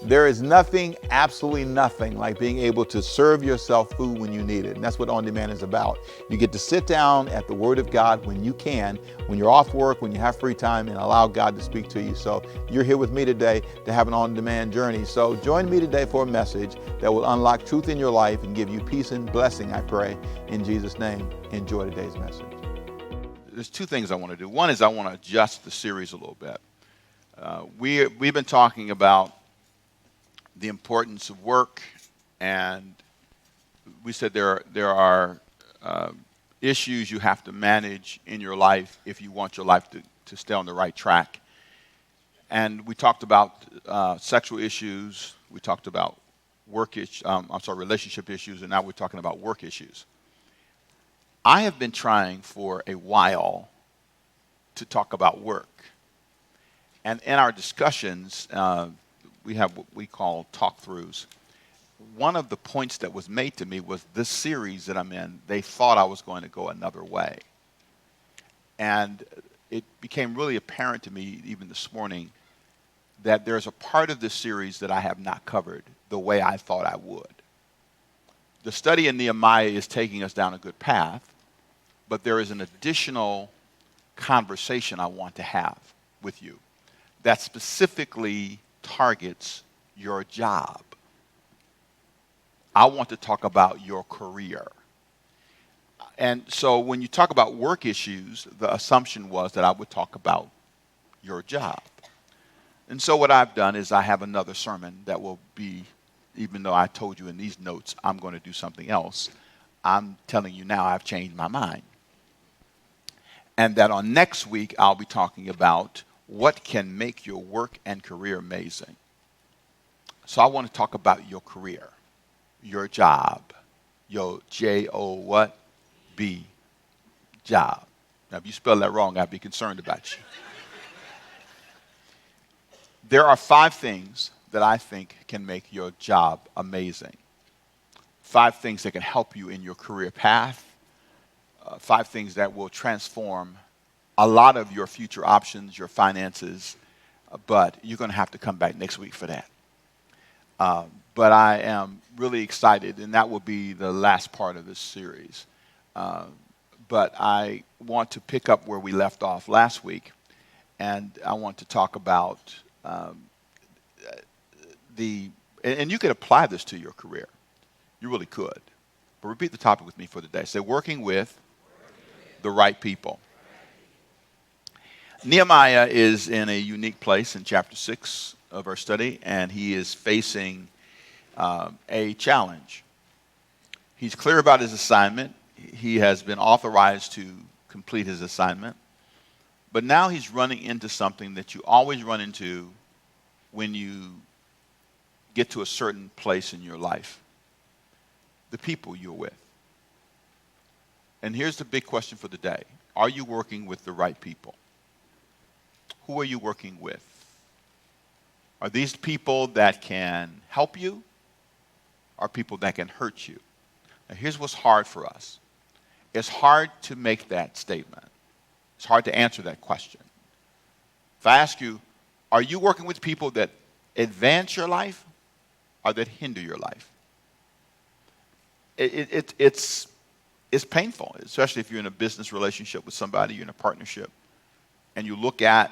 There is nothing, absolutely nothing, like being able to serve yourself food when you need it. And that's what On Demand is about. You get to sit down at the Word of God when you can, when you're off work, when you have free time, and allow God to speak to you. So you're here with me today to have an On Demand journey. So join me today for a message that will unlock truth in your life and give you peace and blessing, I pray, in Jesus' name. Enjoy today's message. There's two things I want to do. One is I want to adjust the series a little bit. We've been talking about the importance of work, and we said there are issues you have to manage in your life if you want your life to stay on the right track. And we talked about sexual issues, we talked about relationship issues, and now we're talking about work issues. I have been trying for a while to talk about work. And in our discussions, we have what we call talk-throughs. One of the points that was made to me was this series that I'm in, they thought I was going to go another way. And it became really apparent to me, even this morning, that there's a part of this series that I have not covered the way I thought I would. The study in Nehemiah is taking us down a good path, but there is an additional conversation I want to have with you that specifically targets your job. I want to talk about your career. And so when you talk about work issues, the assumption was that I would talk about your job. And so what I've done is I have another sermon that will be, even though I told you in these notes I'm going to do something else, I'm telling you now I've changed my mind. And that on next week I'll be talking about what can make your work and career amazing. So I want to talk about your career, your job, your J-O-what-B, job. Now, if you spell that wrong, I'd be concerned about you. There are 5 things that I think can make your job amazing. 5 things that can help you in your career path. 5 things that will transform a lot of your future options, your finances, but you're going to have to come back next week for that. But I am really excited, and that will be the last part of this series. But I want to pick up where we left off last week, and I want to talk about and you could apply this to your career. You really could. But repeat the topic with me for today. Say, working with the right people. Nehemiah is in a unique place in chapter 6 of our study, and he is facing a challenge. He's clear about his assignment. He has been authorized to complete his assignment. But now he's running into something that you always run into when you get to a certain place in your life. The people you're with. And here's the big question for the day. Are you working with the right people? Who are you working with? Are these people that can help you? Or people that can hurt you? Now here's what's hard for us. It's hard to make that statement. It's hard to answer that question. If I ask you, are you working with people that advance your life or that hinder your life? It's painful, especially if you're in a business relationship with somebody, you're in a partnership, and you look at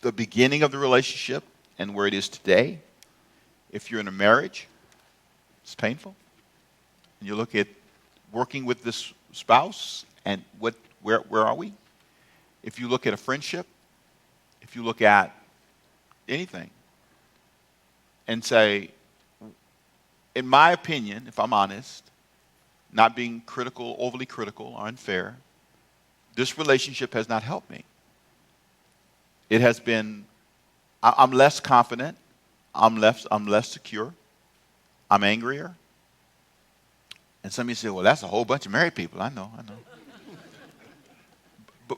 the beginning of the relationship and where it is today. If you're in a marriage, it's painful. And you look at working with this spouse and where are we? If you look at a friendship, if you look at anything and say, in my opinion, if I'm honest, not being critical, overly critical or unfair, this relationship has not helped me. It has been, I'm less confident, I'm less secure, I'm angrier. And some of you say, well, that's a whole bunch of married people. I know.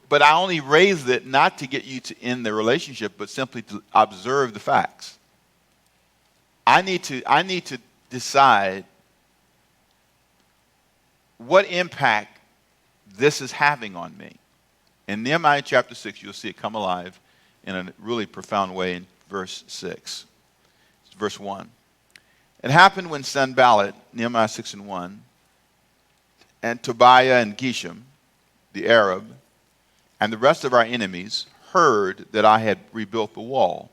But I only raised it not to get you to end the relationship, but simply to observe the facts. I need to decide what impact this is having on me. In Nehemiah chapter 6, you'll see it come alive in a really profound way in verse 6. verse 1. It happened when Sanballat, Nehemiah 6:1, and Tobiah and Geshem, the Arab, and the rest of our enemies heard that I had rebuilt the wall,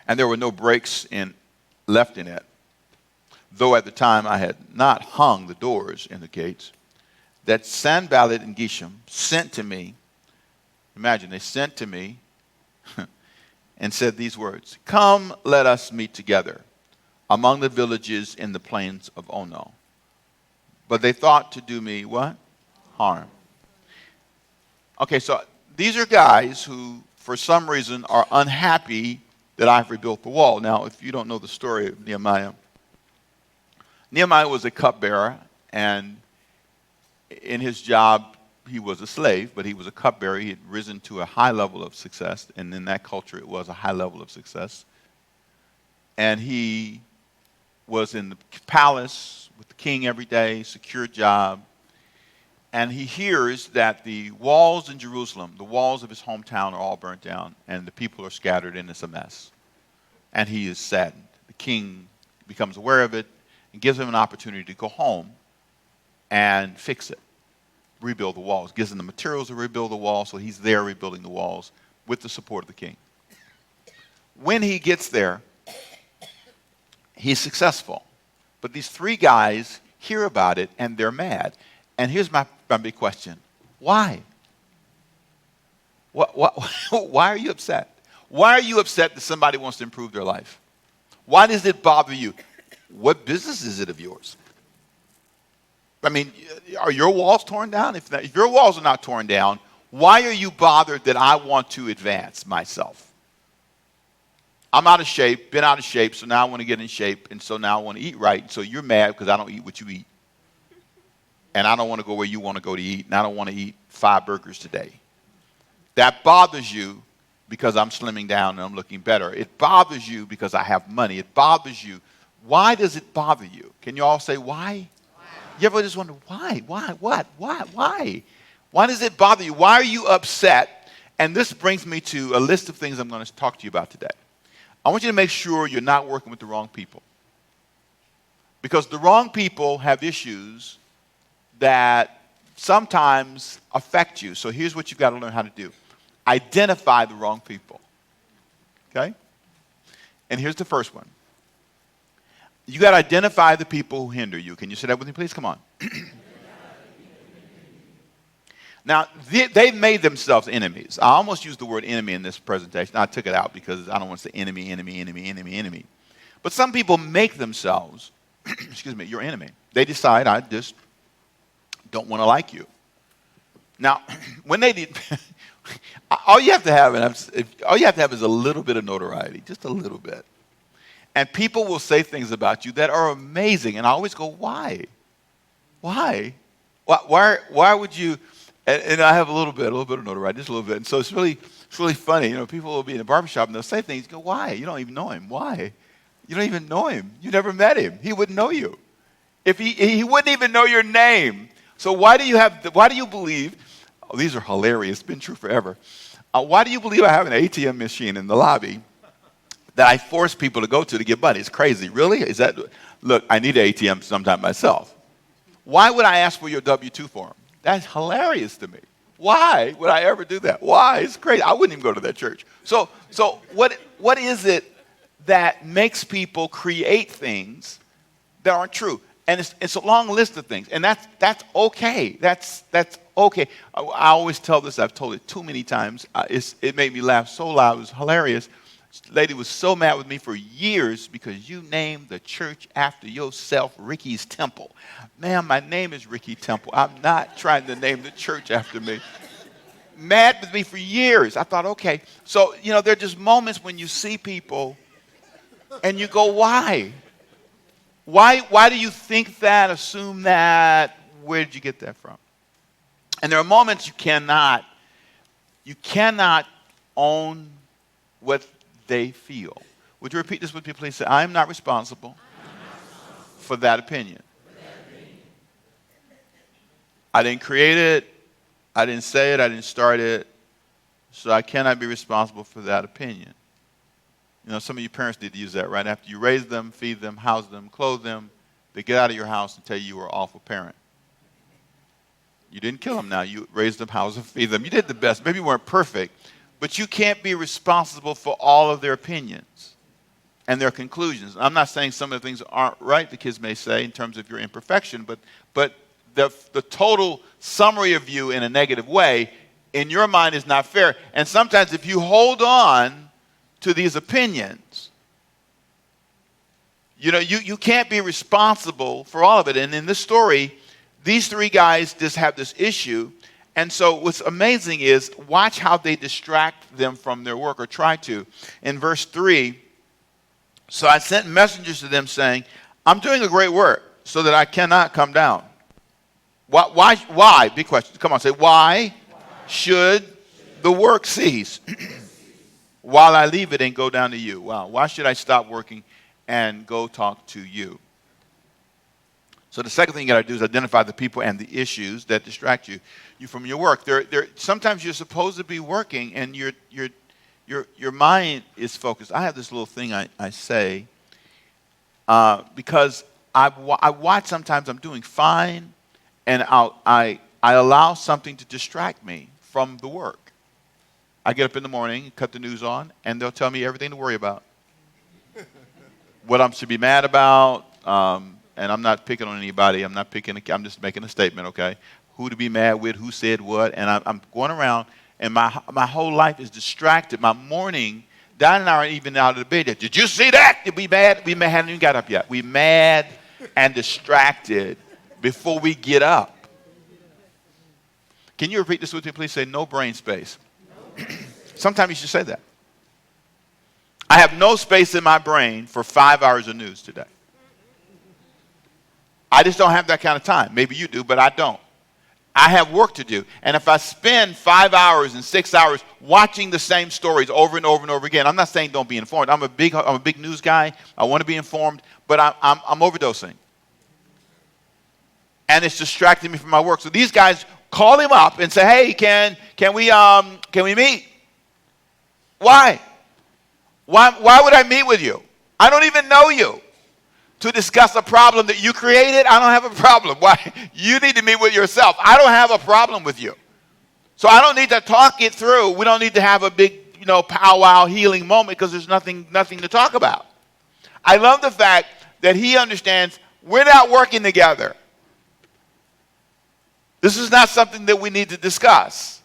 and there were no breaks left in it, though at the time I had not hung the doors and the gates, that Sanballat and Geshem sent to me. Imagine, they sent to me and said these words, "Come, let us meet together among the villages in the plains of Ono." But they thought to do me what? Harm. Okay, so these are guys who, for some reason, are unhappy that I've rebuilt the wall. Now, if you don't know the story of Nehemiah, Nehemiah was a cupbearer, and in his job, he was a slave, but he was a cupbearer. He had risen to a high level of success, and in that culture, it was a high level of success. And he was in the palace with the king every day, secure job. And he hears that the walls in Jerusalem, the walls of his hometown, are all burnt down, and the people are scattered, and it's a mess. And he is saddened. The king becomes aware of it and gives him an opportunity to go home and fix it, rebuild the walls, gives him the materials to rebuild the walls, so he's there rebuilding the walls with the support of the king. When he gets there, he's successful. But these three guys hear about it, and they're mad. And here's my big question. Why? Why are you upset? Why are you upset that somebody wants to improve their life? Why does it bother you? What business is it of yours? I mean, are your walls torn down? If your walls are not torn down, why are you bothered that I want to advance myself? I'm out of shape, been out of shape, so now I want to get in shape, and so now I want to eat right. So you're mad because I don't eat what you eat. And I don't want to go where you want to go to eat, and I don't want to eat 5 burgers today. That bothers you because I'm slimming down and I'm looking better. It bothers you because I have money. It bothers you. Why does it bother you? Can you all say why? You ever just wonder why? Why? Why does it bother you? Why are you upset? And this brings me to a list of things I'm going to talk to you about today. I want you to make sure you're not working with the wrong people. Because the wrong people have issues that sometimes affect you. So here's what you've got to learn how to do. Identify the wrong people. Okay? And here's the first one. You got to identify the people who hinder you. Can you say that with me, please? Come on. Now, they've made themselves enemies. I almost used the word enemy in this presentation. I took it out because I don't want to say enemy. But some people make themselves, excuse me, your enemy. They decide, I just don't want to like you. Now, when they did, all you have to have is a little bit of notoriety, just a little bit. And people will say things about you that are amazing. And I always go, why? Why would you? And I have a little bit of notoriety, just a little bit. And so it's really funny. You know, people will be in a barbershop and they'll say things. You go, why? You don't even know him. Why? You don't even know him. You never met him. He wouldn't know you. If he wouldn't even know your name. So why do you believe? Oh, these are hilarious. It's been true forever. Why do you believe I have an ATM machine in the lobby that I force people to go to get money? It's crazy. Really? Look, I need an ATM sometime myself. Why would I ask for your W-2 form? That's hilarious to me. Why would I ever do that? Why? It's crazy. I wouldn't even go to that church. So what is it that makes people create things that aren't true? And it's a long list of things, and that's okay. That's okay. I always tell this. I've told it too many times. It made me laugh so loud. It was hilarious. This lady was so mad with me for years because you named the church after yourself, Ricky's Temple. Ma'am, my name is Ricky Temple. I'm not trying to name the church after me. Mad with me for years. I thought, okay. So, there are just moments when you see people and you go, why? Why do you think that, assume that? Where did you get that from? And there are moments you cannot own what they feel. Would you repeat this with me, please? Say, I am not responsible for that opinion. I didn't create it. I didn't say it. I didn't start it. So I cannot be responsible for that opinion. You know, some of you parents need to use that, right? After you raise them, feed them, house them, clothe them, they get out of your house and tell you were an awful parent. You didn't kill them now. You raised them, housed them, feed them. You did the best. Maybe you weren't perfect, but you can't be responsible for all of their opinions and their conclusions. I'm not saying some of the things aren't right, the kids may say, in terms of your imperfection, but the total summary of you in a negative way, in your mind, is not fair. And sometimes if you hold on to these opinions, you know, you can't be responsible for all of it. And in this story, these three guys just have this issue. And so what's amazing is watch how they distract them from their work, or try to. In verse 3, so I sent messengers to them saying, I'm doing a great work so that I cannot come down. Why? Big question. Come on, say, why should the work cease while I leave it and go down to you? Wow. Why should I stop working and go talk to you? So the second thing you got to do is identify the people and the issues that distract you from your work. Sometimes you're supposed to be working and your mind is focused. I have this little thing I say because I watch sometimes I'm doing fine, and I allow something to distract me from the work. I get up in the morning, cut the news on, and they'll tell me everything to worry about. What I should be mad about, and I'm not picking on anybody. I'm just making a statement, okay? Who to be mad with, who said what, and I'm going around, and my whole life is distracted. My morning, Don and I aren't even out of the bed yet. Did you see that? Did we mad? We hadn't even got up yet. We mad and distracted before we get up. Can you repeat this with me, please? Say, no brain space. Sometimes you should say that. I have no space in my brain for 5 hours of news today. I just don't have that kind of time. Maybe you do, but I don't. I have work to do. And if I spend 5 hours and 6 hours watching the same stories over and over and over again, I'm not saying don't be informed. I'm a big news guy. I want to be informed, but I'm overdosing. And it's distracting me from my work. So these guys call him up and say, hey, can we meet? Why? Why would I meet with you? I don't even know you. To discuss a problem that you created, I don't have a problem. Why? You need to meet with yourself. I don't have a problem with you. So I don't need to talk it through. We don't need to have a big, powwow healing moment because there's nothing to talk about. I love the fact that he understands we're not working together. This is not something that we need to discuss.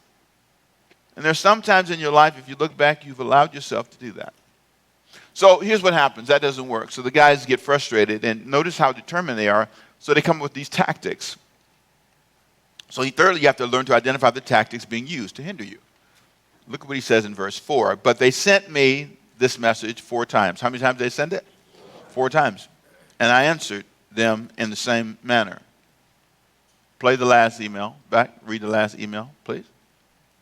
And there's sometimes in your life, if you look back, you've allowed yourself to do that. So here's what happens. That doesn't work. So the guys get frustrated, and notice how determined they are. So they come up with these tactics. So thirdly, you have to learn to identify the tactics being used to hinder you. Look at what he says in verse 4. But they sent me this message 4 times. How many times did they send it? 4 times. And I answered them in the same manner. Play the last email. Back. Read the last email, please.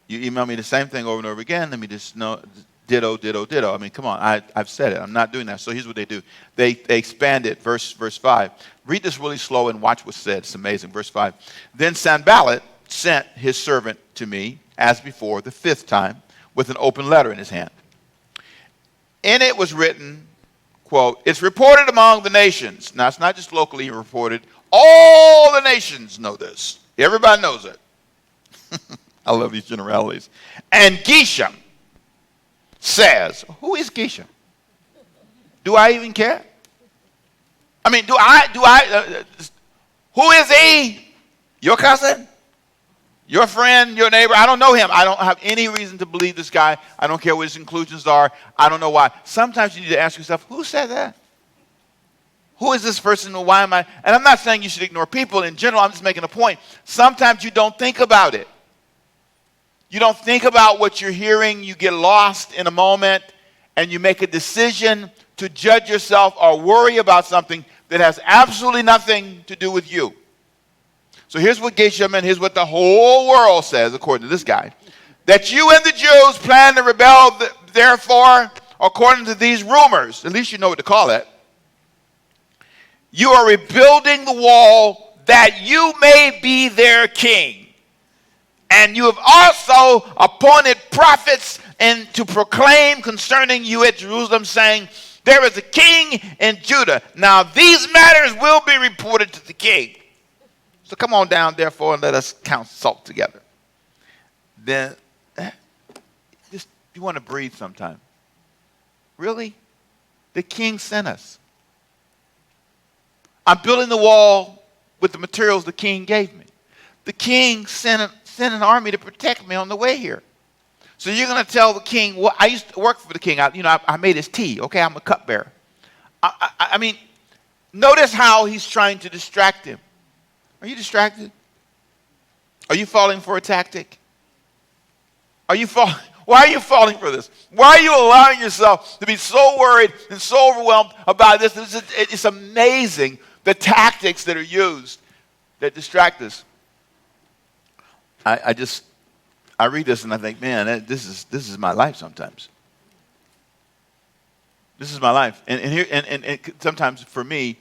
You email me the same thing over and over again. Let me just know. Ditto, ditto, ditto. I mean, come on. I've said it. I'm not doing that. So here's what they do. They expand it. Verse 5. Read this really slow and watch what's said. It's amazing. Verse 5. Then Sanballat sent his servant to me, as before, the 5th time, with an open letter in his hand. In it was written, quote, it's reported among the nations. Now, it's not just locally reported. All the nations know this. Everybody knows it. I love these generalities. And Geshem says, who is Geshem? Do I even care? I mean, who is he? Your cousin? Your friend? Your neighbor? I don't know him. I don't have any reason to believe this guy. I don't care what his conclusions are. I don't know why. Sometimes you need to ask yourself, who said that? Who is this person and why am I? And I'm not saying you should ignore people in general. I'm just making a point. Sometimes you don't think about it. You don't think about what you're hearing. You get lost in a moment and you make a decision to judge yourself or worry about something that has absolutely nothing to do with you. So here's what Geshem and here's what the whole world says, according to this guy. That you and the Jews plan to rebel, therefore, according to these rumors, at least you know what to call it, you are rebuilding the wall that you may be their king. And you have also appointed prophets and to proclaim concerning you at Jerusalem, saying, there is a king in Judah. Now these matters will be reported to the king. So come on down, therefore, and let us consult together. Then, just you want to breathe sometime. Really? The king sent us. I'm building the wall with the materials the king gave me. The king sent an army to protect me on the way here. So you're going to tell the king, well, I used to work for the king. I made his tea. Okay, I'm a cupbearer. I mean, notice how he's trying to distract him. Are you distracted? Are you falling for a tactic? Why are you falling for this? Why are you allowing yourself to be so worried and so overwhelmed about this? It's amazing the tactics that are used that distract us. I read this and I think, man, this is my life sometimes. This is my life. And sometimes for me,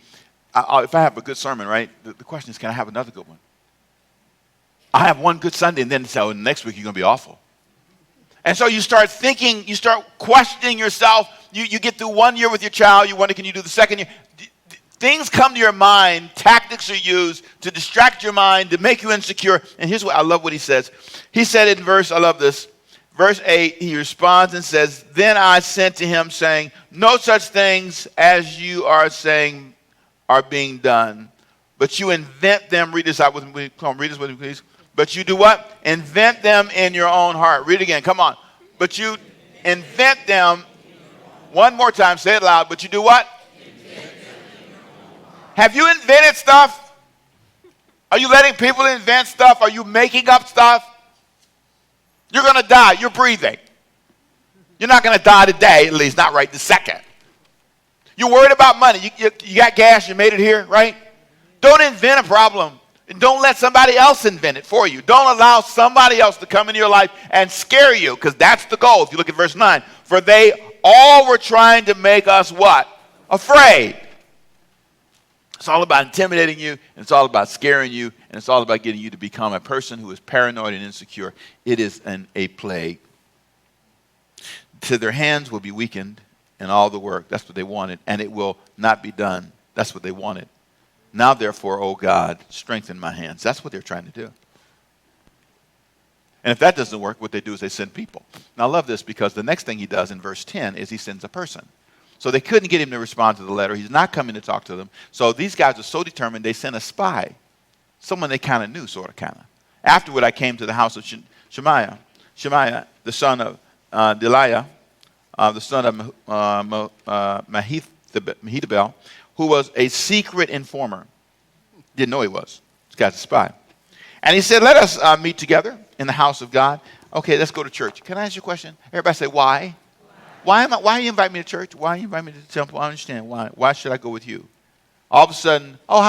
if I have a good sermon, right, the question is, can I have another good one? I have one good Sunday, and then so next week you're going to be awful. And so you start thinking, you start questioning yourself. You get through 1 year with your child. You wonder, can you do the second year? Things come to your mind. Tactics are used to distract your mind, to make you insecure. And here's what I love what he says. He said in I love this. Verse 8, he responds and says, then I sent to him saying, no such things as you are saying are being done. But you invent them. Read this out with me. Come on, read this with me, please. But you do what? Invent them in your own heart. Read it again. Come on. But you invent them. One more time. Say it loud. But you do what? Have you invented stuff? Are you letting people invent stuff? Are you making up stuff? You're going to die. You're breathing. You're not going to die today, at least not right this second. You're worried about money. You got gas. You made it here, right? Don't invent a problem. And don't let somebody else invent it for you. Don't allow somebody else to come into your life and scare you, because that's the goal. If you look at verse 9, for they all were trying to make us what? Afraid. It's all about intimidating you, and it's all about scaring you, and it's all about getting you to become a person who is paranoid and insecure. It is a plague. So their hands will be weakened and all the work. That's what they wanted. And it will not be done. That's what they wanted. Now, therefore, O God, strengthen my hands. That's what they're trying to do. And if that doesn't work, what they do is they send people. Now, I love this because the next thing he does in verse 10 is he sends a person. So they couldn't get him to respond to the letter. He's not coming to talk to them. So these guys are so determined, they sent a spy, someone they kind of knew, sort of, kind of. Afterward, I came to the house of Shemaiah, the son of Delaiah, the son of Mehetabel, who was a secret informer. Didn't know he was. This guy's a spy. And he said, let us meet together in the house of God. Okay, let's go to church. Can I ask you a question? Everybody say, why? Why you invite me to church? Why you invite me to the temple? I don't understand. Why? Why should I go with you? All of a sudden, oh,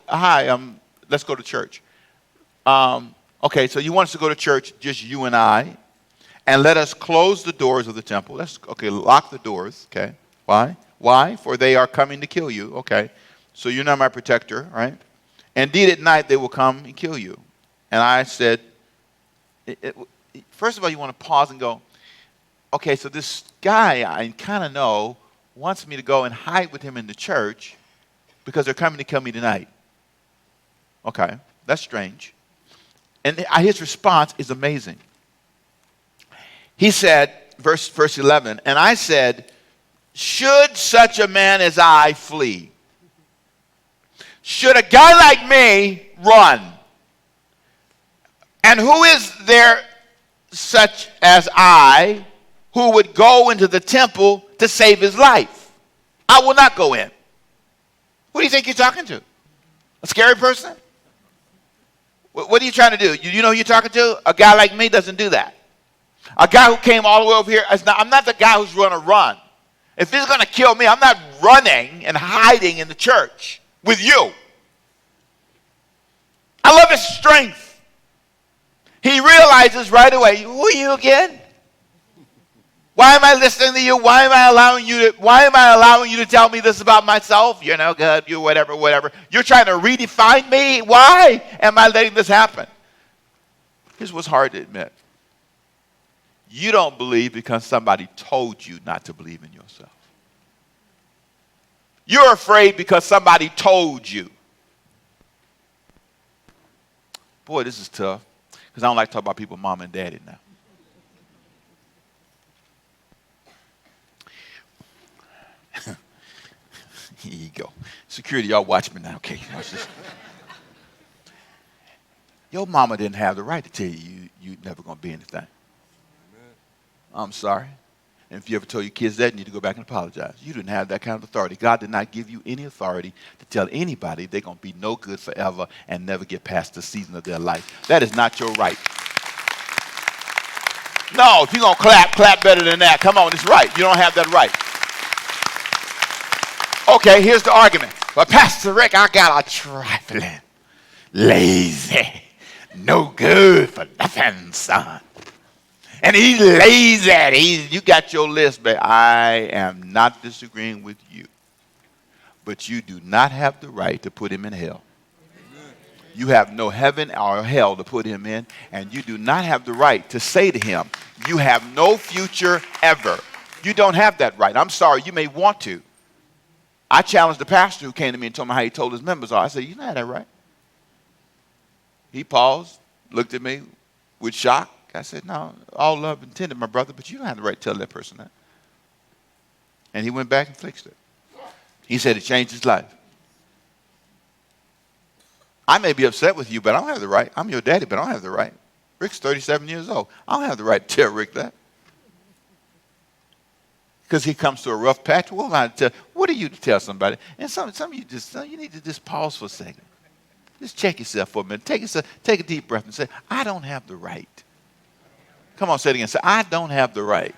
hi, let's go to church. Okay, so you want us to go to church, just you and I, and let us close the doors of the temple. Lock the doors, okay? Why? Why? For they are coming to kill you. Okay, so you're not my protector, right? Indeed, at night they will come and kill you. And I said, first of all, you want to pause and go, okay, so this guy I kind of know wants me to go and hide with him in the church because they're coming to kill me tonight. Okay, that's strange. And his response is amazing. He said, verse 11, and I said, should such a man as I flee? Should a guy like me run? And who is there such as I who would go into the temple to save his life? I will not go in. Who do you think you're talking to? A scary person? What are you trying to do? You know who you're talking to? A guy like me doesn't do that. A guy who came all the way over here, I'm not the guy who's going to run. If he's going to kill me, I'm not running and hiding in the church with you. I love his strength. He realizes right away, who are you again? Why am I listening to you? Why am I allowing you to tell me this about myself? You're no good, you whatever. You're trying to redefine me. Why am I letting this happen? Here's what's hard to admit. You don't believe because somebody told you not to believe in yourself. You're afraid because somebody told you. Boy, this is tough. Because I don't like to talk about people, mom and daddy now. Here you go. Security, y'all watch me now, okay? Your mama didn't have the right to tell you never going to be anything. Amen. I'm sorry. And if you ever told your kids that, you need to go back and apologize. You didn't have that kind of authority. God did not give you any authority to tell anybody they're going to be no good forever and never get past the season of their life. That is not your right. No, if you're going to clap better than that. Come on, it's right. You don't have that right. Okay, here's the argument. But Pastor Rick, I got a trifling, lazy, no good for nothing son. And he's lazy. You got your list, but I am not disagreeing with you. But you do not have the right to put him in hell. You have no heaven or hell to put him in, and you do not have the right to say to him, you have no future ever. You don't have that right. I'm sorry, you may want to. I challenged the pastor who came to me and told me how he told his members all. I said, you don't have that right. He paused, looked at me with shock. I said, no, all love intended, my brother, but you don't have the right to tell that person that. And he went back and fixed it. He said it changed his life. I may be upset with you, but I don't have the right. I'm your daddy, but I don't have the right. Rick's 37 years old. I don't have the right to tell Rick that. Because he comes to a rough patch. What are you to tell somebody? And some of you you need to just pause for a second. Just check yourself for a minute. Take a deep breath and say, I don't have the right. Come on, say it again. Say, I don't have the right.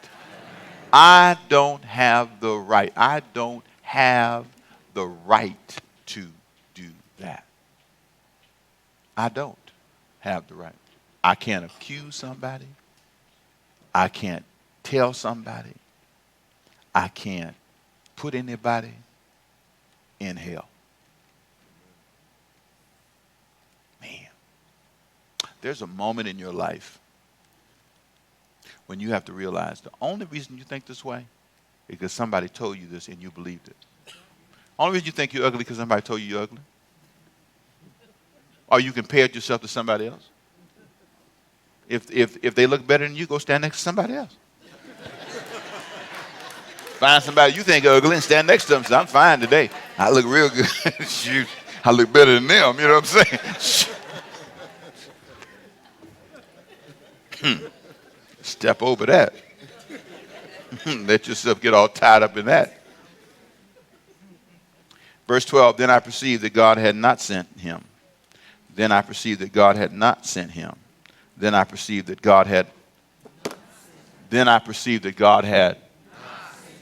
I don't have the right. I don't have the right to do that. I don't have the right. I can't accuse somebody. I can't tell somebody. I can't put anybody in hell. Man, there's a moment in your life when you have to realize the only reason you think this way is because somebody told you this and you believed it. Only reason you think you're ugly because somebody told you you're ugly. Or you compared yourself to somebody else. If they look better than you, go stand next to somebody else. Find somebody you think ugly and stand next to them. Say, I'm fine today. I look real good. Shoot, I look better than them. You know what I'm saying? Step over that. Let yourself get all tied up in that. Verse 12, then I perceived that God had not sent him. Then I perceived that God had not sent him. Then I perceived that God had. Then I perceived that God had.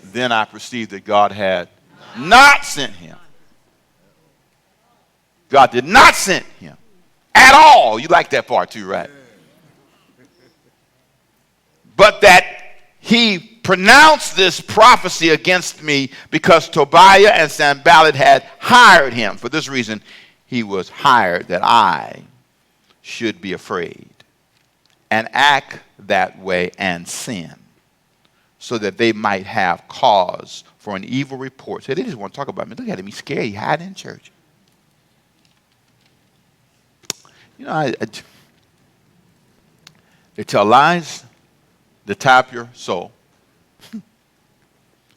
Then I perceived that God had not sent him. God did not send him at all. You like that part too, right? But that he pronounced this prophecy against me because Tobiah and Sanballat had hired him. For this reason, he was hired that I should be afraid and act that way and sin, so that they might have cause for an evil report. So they just want to talk about me. Look at him. He's scared. He hiding in church. You know, they tell lies to tie up your soul.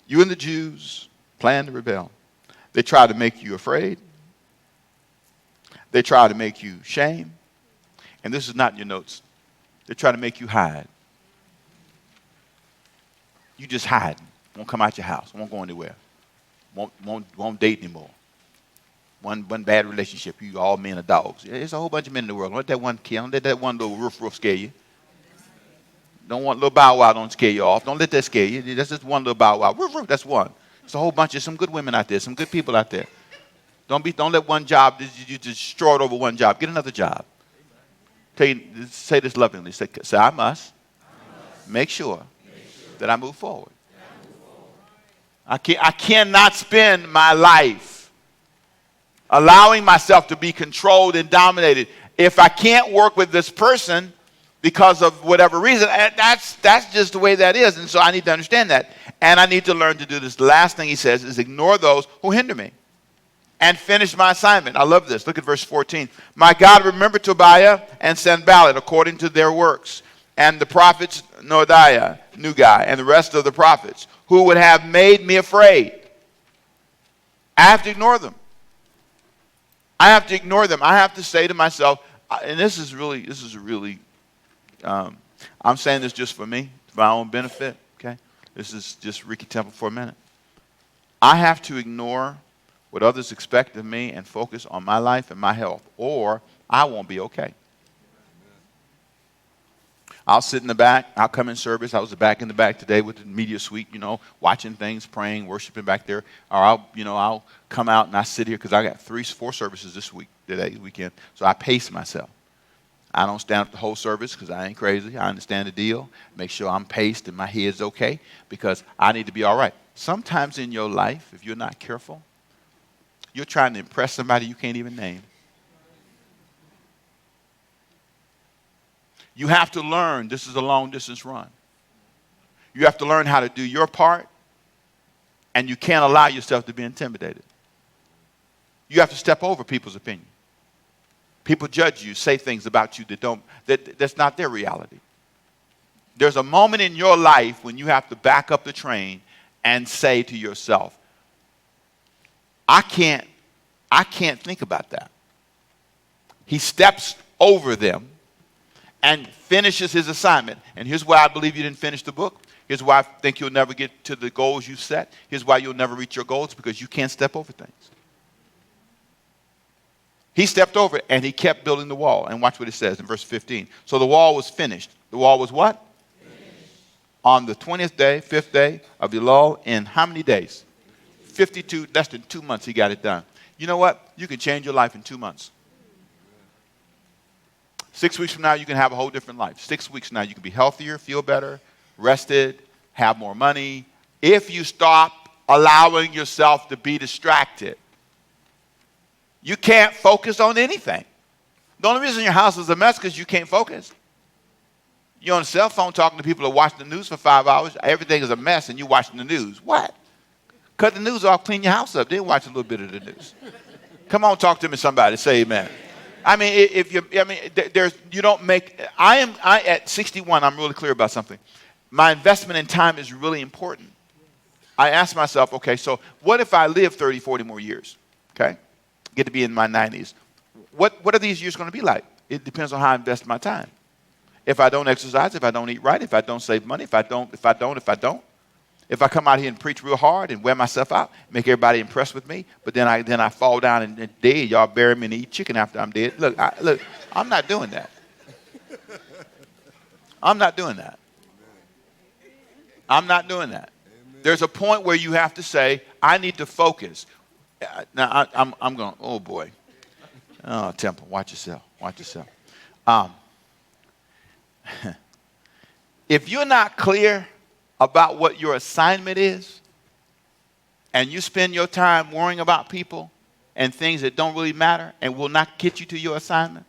You and the Jews plan to rebel. They try to make you afraid. They try to make you shame. And this is not in your notes. They try to make you hide. You just hiding. Won't come out your house. Won't go anywhere. Won't date anymore. One bad relationship. You all men are dogs. There's a whole bunch of men in the world. Don't let that one kill. Don't let that one little roof scare you. Don't want little bow wow. Don't scare you off. Don't let that scare you. That's just one little bow wow. Roof. That's one. There's a whole bunch of some good women out there. Some good people out there. Don't let one job. You destroy it over one job. Get another job. Say this lovingly. Say I must make sure that I move forward. I cannot spend my life allowing myself to be controlled and dominated. If I can't work with this person because of whatever reason. And that's just the way that is. And so I need to understand that. And I need to learn to do this. The last thing he says is ignore those who hinder me and finish my assignment. I love this. Look at verse 14. My God, remember Tobiah and Sanballat according to their works, and the prophets Noadiah, Nugai, and the rest of the prophets who would have made me afraid. I have to ignore them. I have to ignore them. I have to say to myself, and this is really, I'm saying this just for me, for my own benefit, okay? This is just Ricky Temple for a minute. I have to ignore what others expect of me and focus on my life and my health, or I won't be okay. I'll sit in the back. I'll come in service. I was back in the back today with the media suite, watching things, praying, worshiping back there. Or I'll come out and I sit here because I got 4 services this weekend. So I pace myself. I don't stand up the whole service because I ain't crazy. I understand the deal. Make sure I'm paced and my head's okay because I need to be all right. Sometimes in your life, if you're not careful, you're trying to impress somebody you can't even name. You have to learn. This is a long-distance run. You have to learn how to do your part, and you can't allow yourself to be intimidated. You have to step over people's opinion. People judge you, say things about you that's not their reality. There's a moment in your life when you have to back up the train and say to yourself, I can't think about that. He steps over them and finishes his assignment. And here's why I believe you didn't finish the book. Here's why I think you'll never get to the goals you set. Here's why you'll never reach your goals, because you can't step over things. He stepped over it, and he kept building the wall. And watch what it says in verse 15. So the wall was finished. The wall was what? Finished. On the 20th day, 5th day of Elul, in how many days? 52, less than 2 months he got it done. You know what? You can change your life in 2 months. 6 weeks from now, you can have a whole different life. 6 weeks from now, you can be healthier, feel better, rested, have more money. If you stop allowing yourself to be distracted, you can't focus on anything. The only reason your house is a mess is because you can't focus. You're on a cell phone talking to people who are watching the news for 5 hours. Everything is a mess, and you're watching the news. What? Cut the news off, clean your house up, then watch a little bit of the news. Come on, talk to me, somebody. Say amen. I mean, at 61, I'm really clear about something. My investment in time is really important. I ask myself, okay, so what if I live 30, 40 more years? Okay? Get to be in my 90s. What are these years going to be like? It depends on how I invest my time. If I don't exercise, if I don't eat right, if I don't save money, if I don't. If I come out here and preach real hard and wear myself out, make everybody impressed with me, but then I fall down and dead, y'all bury me and eat chicken after I'm dead. Look, I'm not doing that. I'm not doing that. I'm not doing that. There's a point where you have to say, I need to focus. Now, I'm going, oh, boy. Oh, Temple, watch yourself. Watch yourself. If you're not clear about what your assignment is, and you spend your time worrying about people and things that don't really matter and will not get you to your assignment,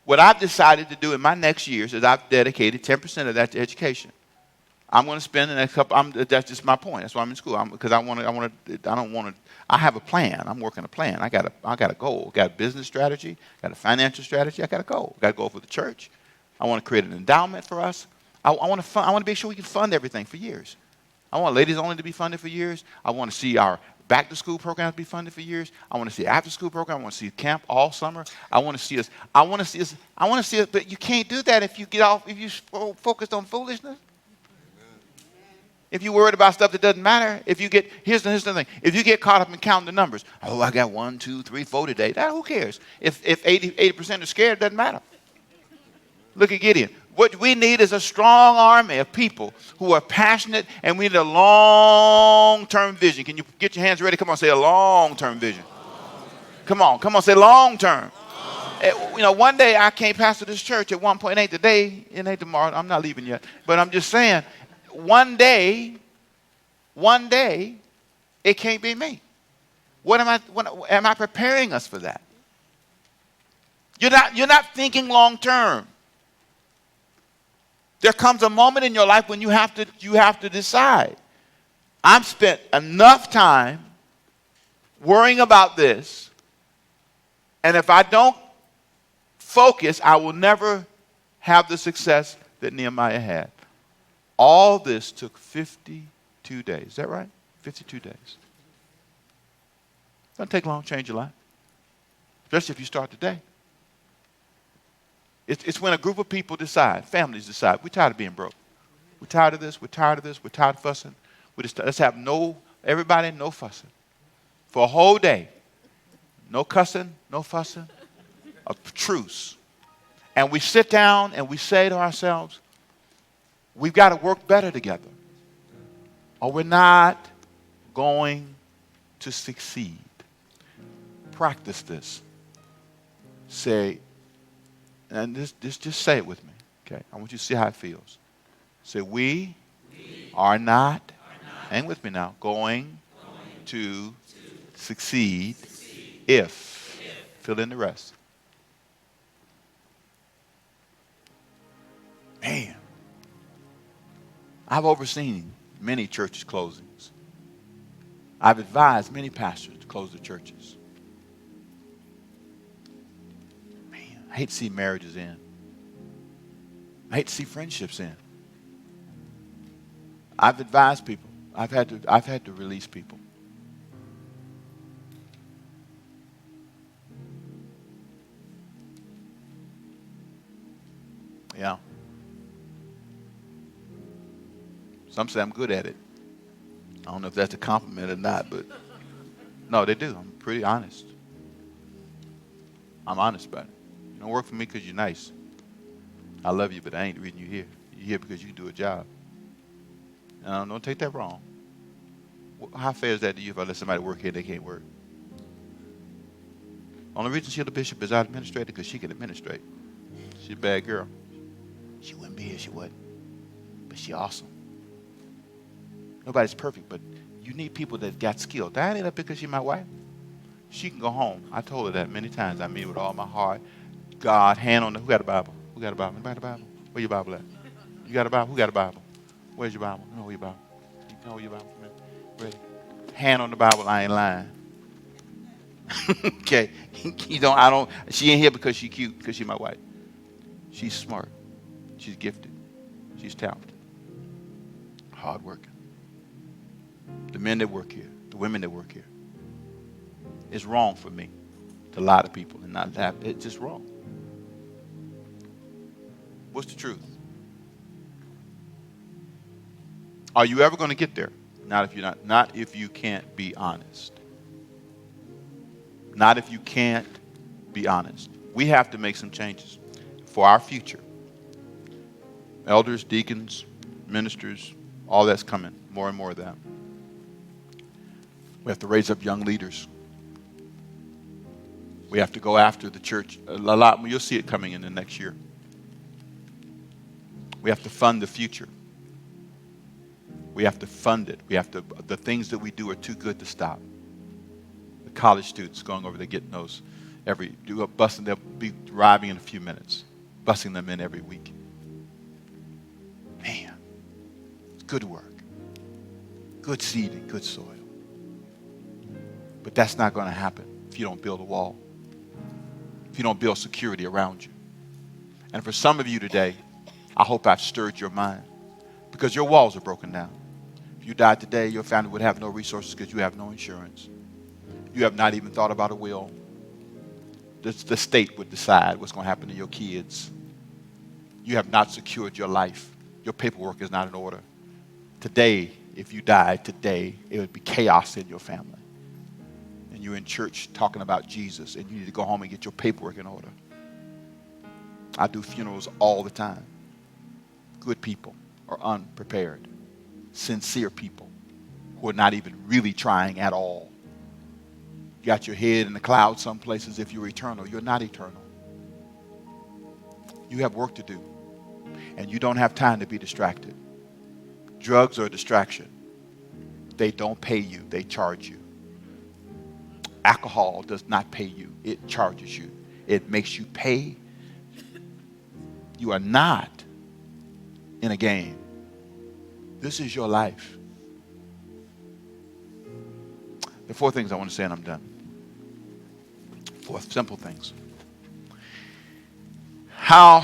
what I've decided to do in my next years is I've dedicated 10% of that to education. I'm going to spend the next couple. That's just my point. That's why I'm in school. Because I have a plan. I'm working a plan. I got a goal. Got a business strategy. Got a financial strategy. I got a goal. Got a goal for the church. I want to create an endowment for us. I want to make sure we can fund everything for years. I want Ladies Only to be funded for years. I want to see our back-to-school programs be funded for years. I want to see after-school program. I want to see camp all summer. I want to see us. But you can't do that if you focused on foolishness. If you're worried about stuff that doesn't matter, here's the thing. If you get caught up in counting the numbers, oh, I got 1, 2, 3, 4 today. Who cares? If 80% are scared, it doesn't matter. Look at Gideon. What we need is a strong army of people who are passionate, and we need a long-term vision. Can you get your hands ready? Come on, say a long-term vision. Come on, say long-term. One day I can't pastor this church at 1.8 today. It ain't tomorrow. I'm not leaving yet. But I'm just saying, one day, it can't be me. Am I preparing us for that? You're not thinking long-term. There comes a moment in your life when you have to decide. I've spent enough time worrying about this, and if I don't focus, I will never have the success that Nehemiah had. All this took 52 days. Is that right? 52 days. Doesn't take long to change your life, especially if you start today. It's when a group of people decide, families decide, we're tired of being broke. We're tired of this, we're tired of this, we're tired of fussing. Let's have everybody no fussing. For a whole day. No cussing, no fussing, a truce. And we sit down and we say to ourselves, we've got to work better together, or we're not going to succeed. Practice this. Say, and just say it with me, okay? I want you to see how it feels. Say, we are not, hang with me now, going to succeed if, fill in the rest. Man, I've overseen many churches closings. I've advised many pastors to close their churches. Man, I hate to see marriages end. I hate to see friendships end. I've advised people. I've had to release people. Yeah. Some say I'm good at it. I don't know if that's a compliment or not, but no, they do. I'm pretty honest. I'm honest about it. You don't work for me because you're nice. I love you, but I ain't the reason you're here. You're here because you can do a job. And don't take that wrong. How fair is that to you if I let somebody work here and they can't work? Only reason she's the bishop is our administrator because she can administrate. She's a bad girl. She wouldn't be here, she wouldn't. But she's awesome. Nobody's perfect, but you need people that got skill. That ain't up because she's my wife. She can go home. I told her that many times. I mean with all my heart. God, hand on the, who got a Bible? Who got a Bible? Anybody got a Bible? Where your Bible at? You got a Bible? Who got a Bible? Where's your Bible? You know where your Bible? You know where your Bible? Ready? Hand on the Bible, I ain't lying. Okay. She ain't here because she's cute, because she's my wife. She's smart. She's gifted. She's talented. Hard working. The men that work here, the women that work here. It's wrong for me to lie to people and not have, it's just wrong. What's the truth? Are you ever going to get there? Not if you can't be honest. Not if you can't be honest. We have to make some changes for our future. Elders, deacons, ministers, all that's coming. More and more of that. We have to raise up young leaders. We have to go after the church a lot. You'll see it coming in the next year. We have to fund the future. We have to fund it. The things that we do are too good to stop. The college students going over there getting those busing, they'll be arriving in a few minutes, busing them in every week. Man, it's good work. Good seed and good soil. But that's not going to happen if you don't build a wall. If you don't build security around you. And for some of you today, I hope I've stirred your mind because your walls are broken down. If you died today, your family would have no resources because you have no insurance. You have not even thought about a will. The state would decide what's going to happen to your kids. You have not secured your life. Your paperwork is not in order. Today, if you died today, it would be chaos in your family. And you're in church talking about Jesus, and you need to go home and get your paperwork in order. I do funerals all the time. Good people are unprepared. Sincere people who are not even really trying at all. You got your head in the clouds some places. If you're eternal, you're not eternal. You have work to do. And you don't have time to be distracted. Drugs are a distraction. They don't pay you. They charge you. Alcohol does not pay you. It charges you. It makes you pay. You are not in a game. This is your life. There are 4 things I want to say and I'm done. 4 simple things. How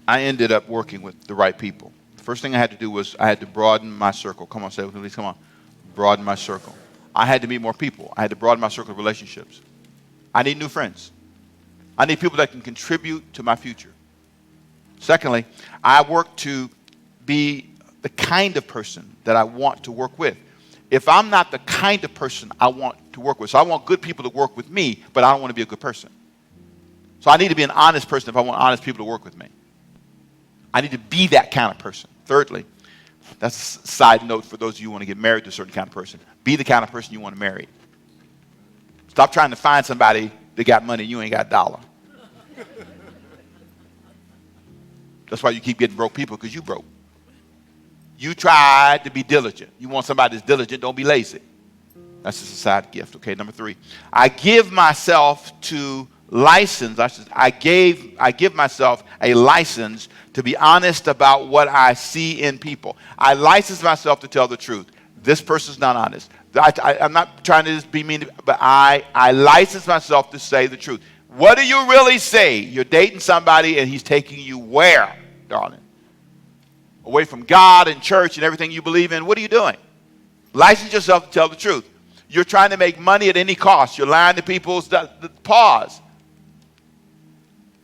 I ended up working with the right people. The first thing I had to do was I had to broaden my circle. Come on, say it with me, please. Come on. Broaden my circle. I had to meet more people. I had to broaden my circle of relationships. I need new friends. I need people that can contribute to my future. Secondly, I work to be the kind of person that I want to work with. If I'm not the kind of person I want to work with, so I want good people to work with me, but I don't want to be a good person. So I need to be an honest person if I want honest people to work with me. I need to be that kind of person. Thirdly, that's a side note for those of you who want to get married to a certain kind of person. Be the kind of person you want to marry. Stop trying to find somebody that got money and you ain't got a dollar. That's why you keep getting broke people, because you broke. You tried to be diligent. You want somebody that's diligent, don't be lazy. That's just a side gift. Okay, number 3. I give myself to license. I give myself a license to be honest about what I see in people. I license myself to tell the truth. This person's not honest. I'm not trying to just be mean, but I license myself to say the truth. What do you really say? You're dating somebody and he's taking you where, darling? Away from God and church and everything you believe in. What are you doing? License yourself to tell the truth. You're trying to make money at any cost. You're lying to people. Pause.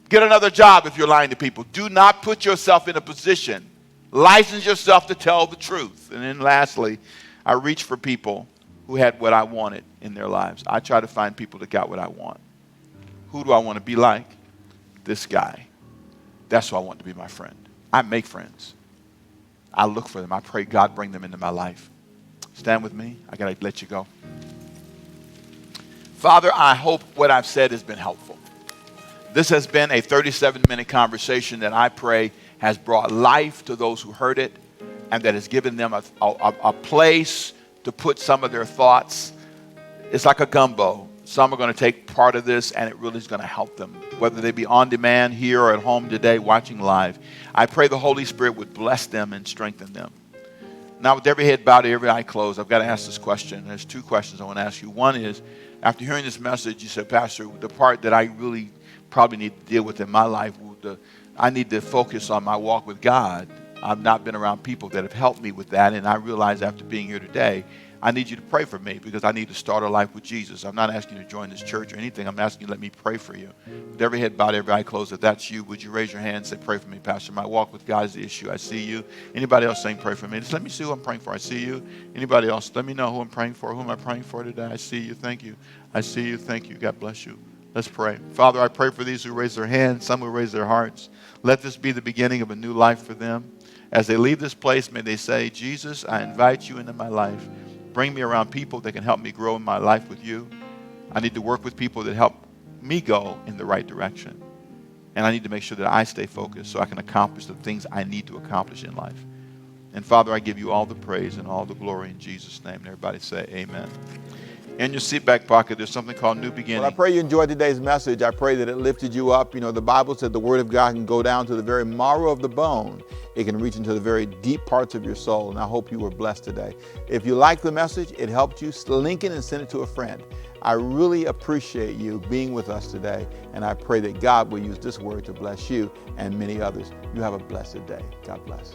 Get another job if you're lying to people. Do not put yourself in a position. License yourself to tell the truth. And then lastly, I reach for people who had what I wanted in their lives. I try to find people that got what I want. Who do I want to be like? This guy. That's who I want to be my friend. I make friends. I look for them. I pray God bring them into my life. Stand with me. I got to let you go. Father, I hope what I've said has been helpful. This has been a 37-minute conversation that I pray has brought life to those who heard it and that has given them a place to put some of their thoughts. It's like a gumbo. Some are going to take part of this and it really is going to help them, whether they be on demand here or at home today watching live. I pray the Holy Spirit would bless them and strengthen them. Now, with every head bowed, every eye closed, I've got to ask this question. There's 2 questions I want to ask you. One is, after hearing this message, you said, Pastor, the part that I really probably need to deal with in my life, I need to focus on my walk with God. I've not been around people that have helped me with that, and I realize after being here today, I need you to pray for me because I need to start a life with Jesus. I'm not asking you to join this church or anything. I'm asking you to let me pray for you. With every head bowed, every eye closed, if that's you, would you raise your hand and say, pray for me, Pastor? My walk with God is the issue. I see you. Anybody else saying pray for me? Just let me see who I'm praying for. I see you. Anybody else? Let me know who I'm praying for. Who am I praying for today? I see you. Thank you. I see you. Thank you. God bless you. Let's pray. Father, I pray for these who raise their hands, some who raise their hearts. Let this be the beginning of a new life for them. As they leave this place, may they say, Jesus, I invite you into my life. Bring me around people that can help me grow in my life with you. I need to work with people that help me go in the right direction. And I need to make sure that I stay focused so I can accomplish the things I need to accomplish in life. And Father, I give you all the praise and all the glory in Jesus' name. And everybody say amen. In your seat back pocket, there's something called New Beginning. Well, I pray you enjoyed today's message. I pray that it lifted you up. You know, the Bible said the Word of God can go down to the very marrow of the bone. It can reach into the very deep parts of your soul. And I hope you were blessed today. If you liked the message, it helped you, link it and send it to a friend. I really appreciate you being with us today. And I pray that God will use this word to bless you and many others. You have a blessed day. God bless.